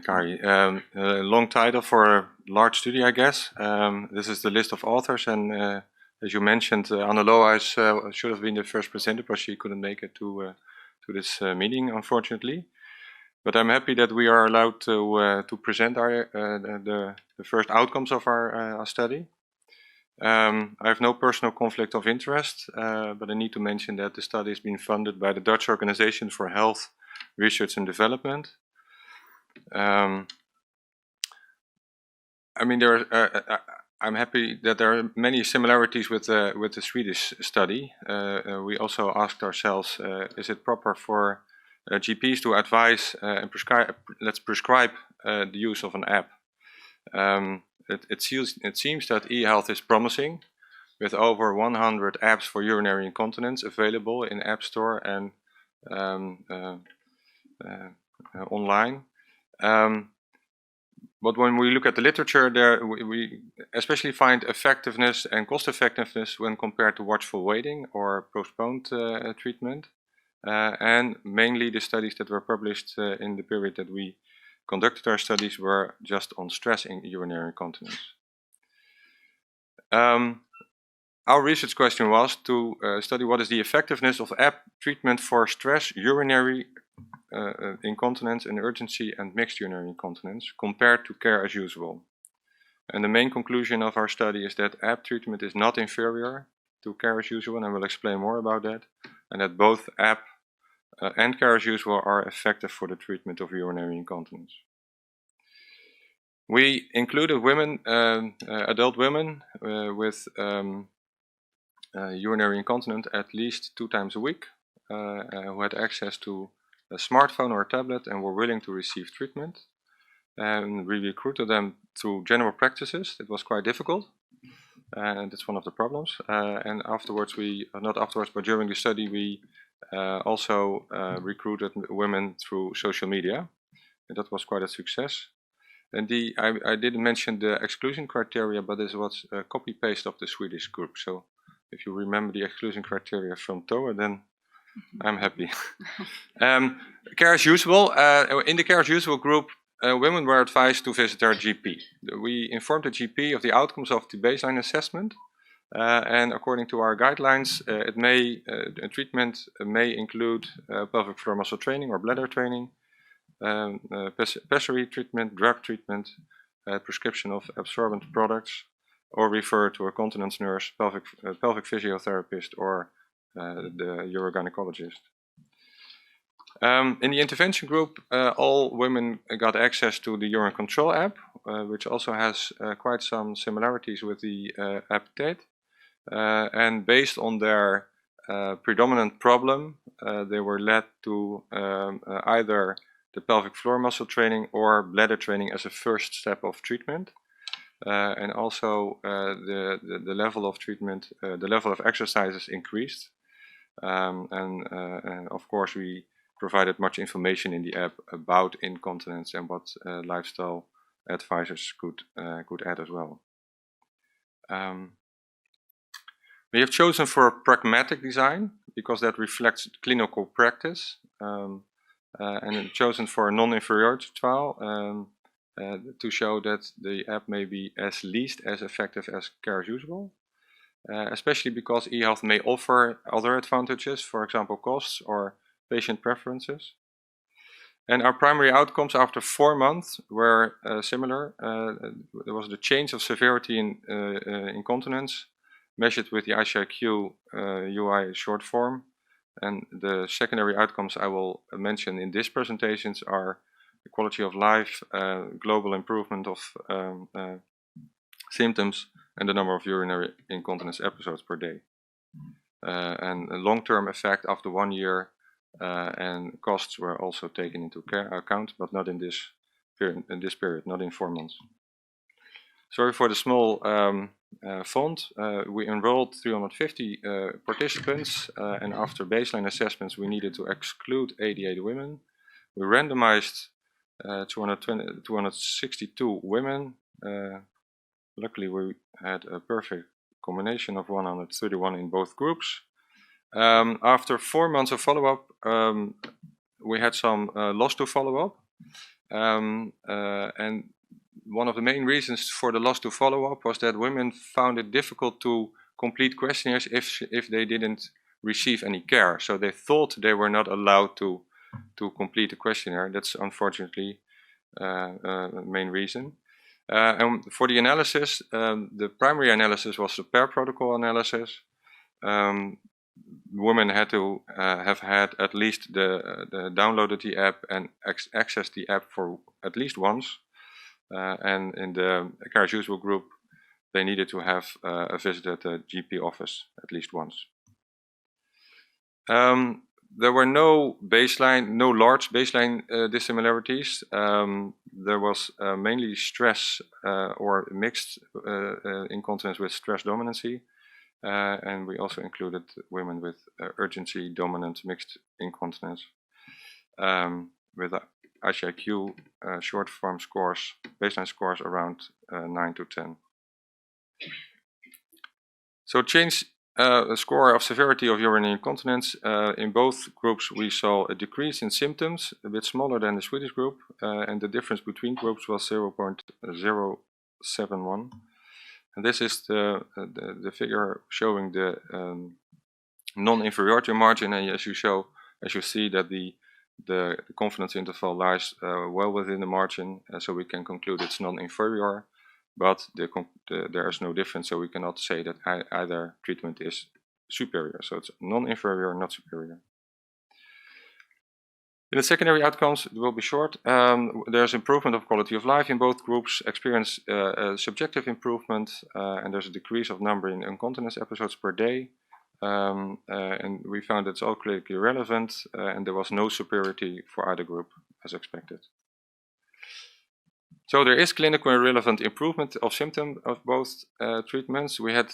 Kari. A long title for a large study, I guess. This is the list of authors, and as you mentioned, Anne Lohuis should have been the first presenter, but she couldn't make it to this meeting, unfortunately. But I'm happy that we are allowed to present our the first outcomes of our study. I have no personal conflict of interest, but I need to mention that the study has been funded by the Dutch Organization for Health, Research and Development. I mean, I'm happy that there are many similarities with the Swedish study. We also asked ourselves, is it proper for GPs to advise and prescribe the use of an app? It seems that e-health is promising, with over 100 apps for urinary incontinence available in App Store and online. But when we look at the literature, there we especially find effectiveness and cost effectiveness when compared to watchful waiting or postponed treatment. And mainly the studies that were published in the period that we conducted our studies were just on stress in urinary incontinence. Our research question was to study what is the effectiveness of app treatment for stress, urinary incontinence and urgency and mixed urinary incontinence compared to care as usual. And the main conclusion of our study is that app treatment is not inferior to care as usual, and I will explain more about that, and that both app and care as usual are effective for the treatment of urinary incontinence. We included women, adult women with urinary incontinence at least 2 times a week, who had access to a smartphone or a tablet and were willing to receive treatment. And we recruited them through general practices. It was quite difficult, and that's one of the problems. And afterwards, not afterwards, but during the study, we also recruited women through social media, and that was quite a success. And I didn't mention the exclusion criteria, but this was a copy-paste of the Swedish group. So if you remember the exclusion criteria from TOA, then I'm happy. Care as usual. In the care as usual group, women were advised to visit their GP. We informed the GP of the outcomes of the baseline assessment, and according to our guidelines, treatment may include pelvic floor muscle training or bladder training, pessary treatment, drug treatment, prescription of absorbent products, or refer to a continence nurse, pelvic physiotherapist, or the urogynecologist. In the intervention group, all women got access to the urine control app, which also has quite some similarities with the app TATE. And based on their predominant problem, they were led to either the pelvic floor muscle training or bladder training as a first step of treatment. And also the level of treatment, the level of exercises increased. And of course we provided much information in the app about incontinence and what lifestyle advisors could add as well. We have chosen for a pragmatic design because that reflects clinical practice, and chosen for a non-inferiority trial to show that the app may be at least as effective as care as usual. Especially because e-health may offer other advantages, for example costs or patient preferences. And our primary outcomes after 4 months were similar. There was the change of severity in incontinence measured with the ICIQ UI short form. And the secondary outcomes I will mention in these presentations are the quality of life, global improvement of symptoms, and the number of urinary incontinence episodes per day. And a long-term effect after 1 year, and costs were also taken into account, but not in this period, not in 4 months. Sorry for the small font. We enrolled 350 participants, and after baseline assessments we needed to exclude 88 women. We randomized 262 women. Luckily we had a perfect combination of 131 in both groups. After 4 months of follow-up, we had some loss to follow-up, and one of the main reasons for the loss to follow-up was that women found it difficult to complete questionnaires if they didn't receive any care. So they thought they were not allowed to complete a questionnaire. That's unfortunately the main reason. And for the analysis, the primary analysis was the pair protocol analysis. Women had to have had at least downloaded the app and accessed the app for at least once. And in the care as usual group, they needed to have visited the GP office at least once. There were no large baseline dissimilarities. There was mainly stress or mixed incontinence with stress dominancy. And we also included women with urgency dominant mixed incontinence with ICIQ short form scores, baseline scores around 9 to 10. So change score of severity of urinary incontinence. In both groups we saw a decrease in symptoms, a bit smaller than the Swedish group, and the difference between groups was 0.071. And this is the figure showing the non-inferiority margin, and as you see that the confidence interval lies well within the margin, so we can conclude it's non-inferior. But there is no difference, so we cannot say that either treatment is superior. So it's non-inferior, not superior. In the secondary outcomes, it will be short. There's improvement of quality of life in both groups, experience subjective improvement, and there's a decrease of number in incontinence episodes per day. And we found it's all clinically relevant, and there was no superiority for either group as expected. So there is clinically relevant improvement of symptoms of both treatments. We had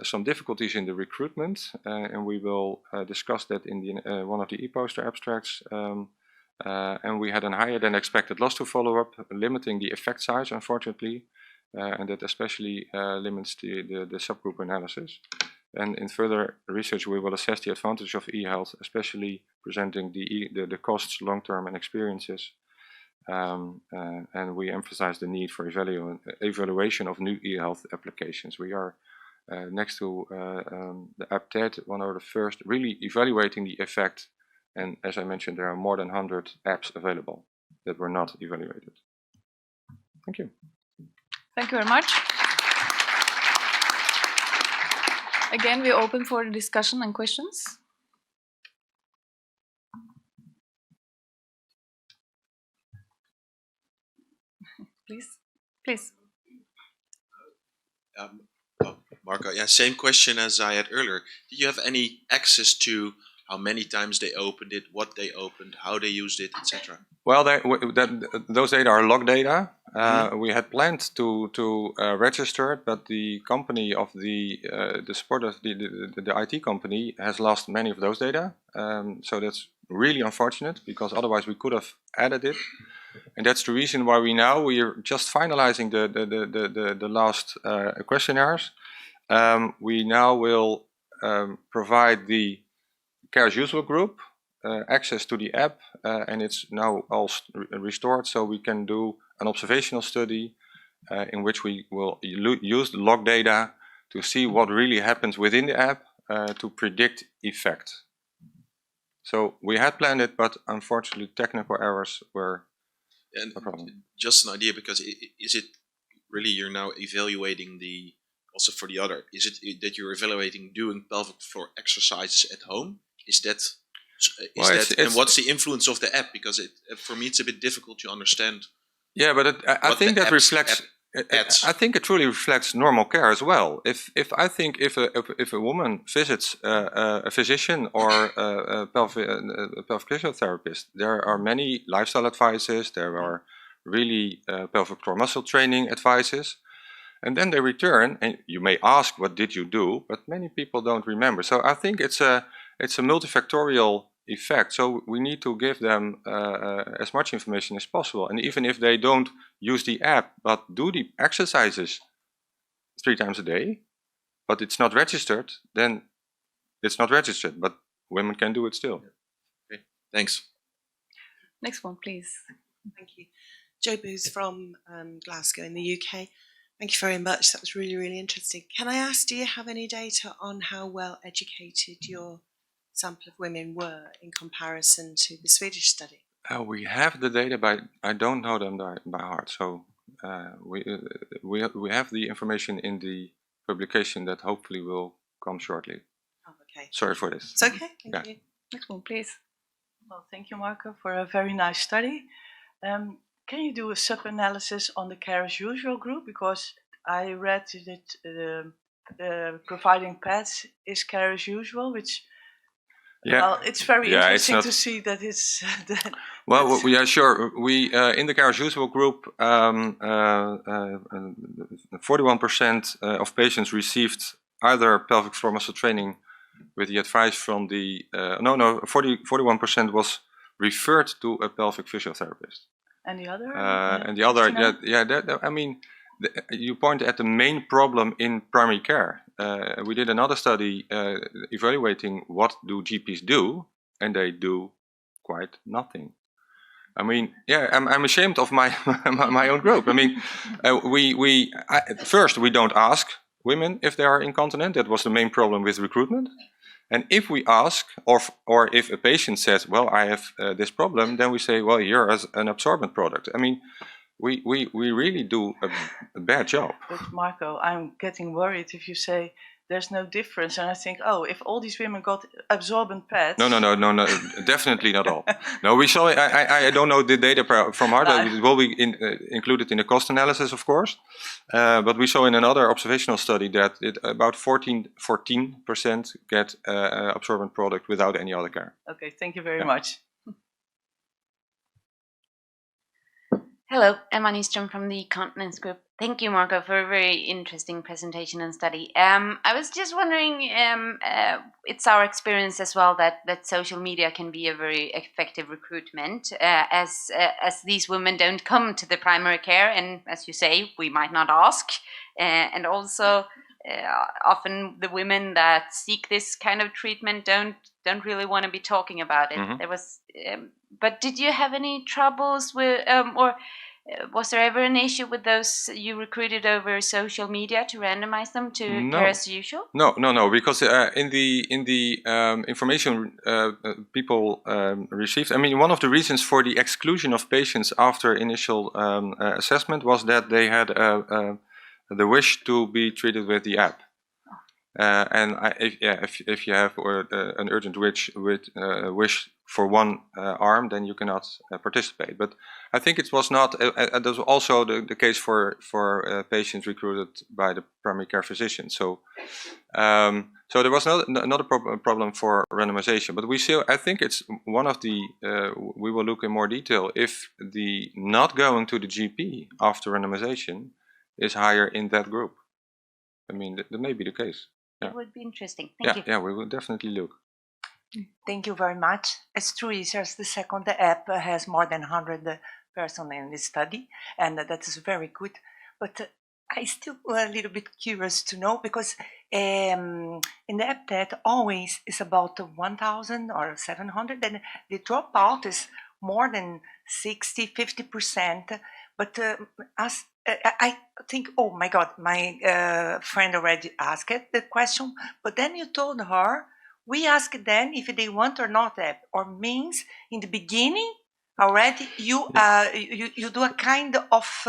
some difficulties in the recruitment, and we will discuss that in one of the e-poster abstracts. And we had a higher than expected loss to follow-up, limiting the effect size, unfortunately, and that especially limits the subgroup analysis. And in further research, we will assess the advantage of e-health, especially presenting the costs, long-term, and experiences. And we emphasize the need for evaluation of new e-health applications. We are next to the AppTed, one of the first really evaluating the effect. And as I mentioned, there are more than 100 apps available that were not evaluated. Thank you. Thank you very much. Again, we're open for discussion and questions. Please. Marco, yeah, same question as I had earlier. Do you have any access to how many times they opened it, what they opened, how they used it, etc.? Well, those data are log data. We had planned to register it, but the company of the support of the IT company has lost many of those data. So that's really unfortunate, because otherwise we could have added it. And that's the reason why we are just finalizing the last questionnaires. We now will provide the care as usual group access to the app, and it's now all restored, so we can do an observational study in which we will use the log data to see what really happens within the app to predict effect. So we had planned it, but unfortunately technical errors were a problem. Just an idea, because is it really you're now evaluating also for the other, is it that you're evaluating doing pelvic floor exercises at home? And what's the influence of the app? Because for me it's a bit difficult to understand. Yeah, but I think that reflects. I think it truly reflects normal care as well. If a woman visits a physician or a pelvic physiotherapist, there are many lifestyle advices. There are really pelvic floor muscle training advices, and then they return, and you may ask, "What did you do?" But many people don't remember. So I think it's a multifactorial effect. So we need to give them as much information as possible. And even if they don't use the app, but do the exercises 3 times a day, but it's not registered, then it's not registered, but women can do it still. Okay, thanks. Next one, please. Thank you. Jo Booth from Glasgow in the UK. Thank you very much. That was really, really interesting. Can I ask, do you have any data on how well educated your sample of women were in comparison to the Swedish study? We have the data, but I don't know them by heart. So we have the information in the publication that hopefully will come shortly. Oh, okay. Sorry for this. It's okay. Thank you. Next one, please. Well, thank you, Marco, for a very nice study. Can you do a sub-analysis on the care as usual group? Because I read that providing pads is care as usual, which, well, it's very interesting to see that it's... Well, yeah, sure. We in the care as usual group, 41% of patients received either pelvic floor muscle training with the advice from the 41% was referred to a pelvic physiotherapist. And the other? And the other, I mean, you point at the main problem in primary care. We did another study evaluating what do GPs do, and they do quite nothing. I mean, yeah, I'm ashamed of my my own group. I mean, first we don't ask women if they are incontinent. That was the main problem with recruitment. And if we ask, or if a patient says, well, I have this problem, then we say, well, you're as an absorbent product. I mean, we really do a bad job. But Marco, I'm getting worried if you say there's no difference. And I think, oh, if all these women got absorbent pads... No, definitely not all. No, we saw, I don't know the data from heart. It will be included in the cost analysis, of course. But we saw in another observational study that about 14% get absorbent product without any other care. Okay, thank you very much. Hello, Emma Nyström from the Incontinence group. Thank you, Marco, for a very interesting presentation and study. I was just wondering, it's our experience as well that social media can be a very effective recruitment, as these women don't come to the primary care, and as you say, we might not ask, and also often the women that seek this kind of treatment don't really want to be talking about it. Mm-hmm. There was, but did you have any troubles with, or was there ever an issue with those you recruited over social media to randomize them to care as usual? No, because in the information people received, I mean, one of the reasons for the exclusion of patients after initial assessment was that they had the wish to be treated with the app. And if you have an urgent wish for one arm, then you cannot participate. But I think it was not. That was also the case for patients recruited by the primary care physician. So there was not a problem for randomization. But we still, I think it's one of the. We will look in more detail if the not going to the GP after randomization is higher in that group. I mean, that may be the case. Yeah. It would be interesting. Thank you. Yeah, we will definitely look. Thank you very much. As true is, the second app has more than 100 persons in the study, and that is very good. But I still a little bit curious to know, because in the app that always is about 1,000 or 700, and the dropout is more than 60–50%. But as I think, oh my God, my friend already asked the question, but then you told her, we ask them if they want or not app, or means in the beginning already you do a kind of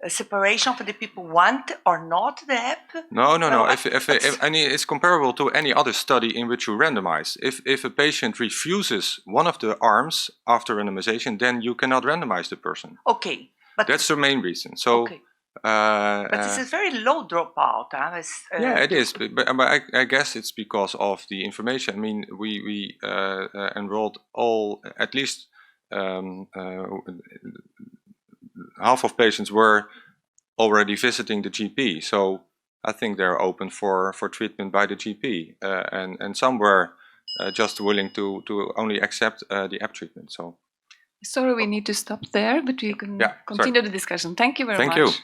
separation for the people want or not the app? No. It's comparable to any other study in which you randomize. If a patient refuses one of the arms after randomization, then you cannot randomize the person. Okay, but that's the main reason. So. Okay. But this is very low dropout. Yeah, it is. But I guess it's because of the information. I mean, we enrolled at least half of patients were already visiting the GP. So I think they're open for treatment by the GP, and some were just willing to only accept the app treatment. So. Sorry, we need to stop there, but we can continue the discussion. Thank you very much. Thank you.